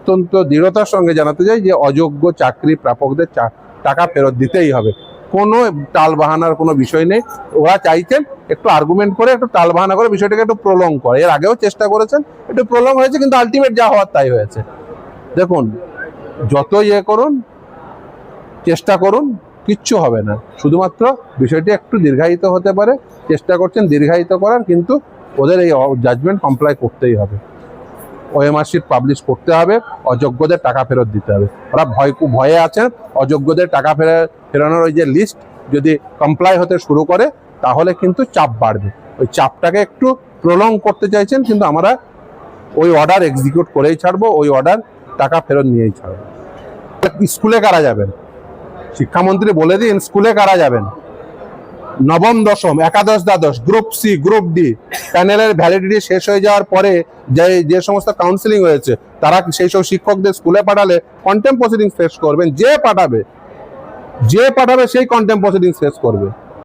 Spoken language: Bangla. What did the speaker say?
অত্যন্ত দৃঢ়তার সঙ্গে জানাতে চাই যে অযোগ্য চাকরি প্রাপকদের টাকা ফেরত দিতেই হবে। কোনো টাল বাহানার কোনো বিষয় নেই। ওরা চাইছেন একটু আর্গুমেন্ট করে, একটু টাল বাহানা করে বিষয়টাকে একটু প্রলং করে। এর আগেও চেষ্টা করেছেন, একটু প্রলং হয়েছে, কিন্তু আলটিমেট যা হওয়ার তাই হয়েছে। দেখুন, যত করুন, চেষ্টা করুন, কিচ্ছু হবে না। শুধুমাত্র বিষয়টি একটু দীর্ঘায়িত হতে পারে, চেষ্টা করছেন দীর্ঘায়িত করার, কিন্তু ওদের এই জাজমেন্ট কমপ্লাই করতেই হবে। ওএমআর শিট পাবলিশ করতে হবে, অযোগ্যদের টাকা ফেরত দিতে হবে। ওরা ভয়ে আছেন অযোগ্যদের টাকা ফেরানোর ওই যে লিস্ট যদি কমপ্লাই হতে শুরু করে তাহলে কিন্তু চাপ বাড়বে। ওই চাপটাকে একটু প্রলং করতে চাইছেন, কিন্তু আমরা ওই অর্ডার এক্সিকিউট করেই ছাড়বো, ওই অর্ডার টাকা ফেরত নিয়েই ছাড়বো। স্কুলে কারা যাবেন? শিক্ষামন্ত্রী বলে দিন স্কুলে কারা যাবেন। নবম দশম একাদশ দ্বাদশ গ্রুপ সি গ্রুপ ডি প্যানেলের ভ্যালিডিটি শেষ হয়ে যাওয়ার পরে যে সমস্ত কাউন্সিলিং হয়েছে তারা সেই সব শিক্ষকদের স্কুলে পাঠালে কন্টেম্প প্রসিডিংস ফেস করবেন। যে পাঠাবে সেই কন্টেম্প প্রসিডিংস ফেস করবে।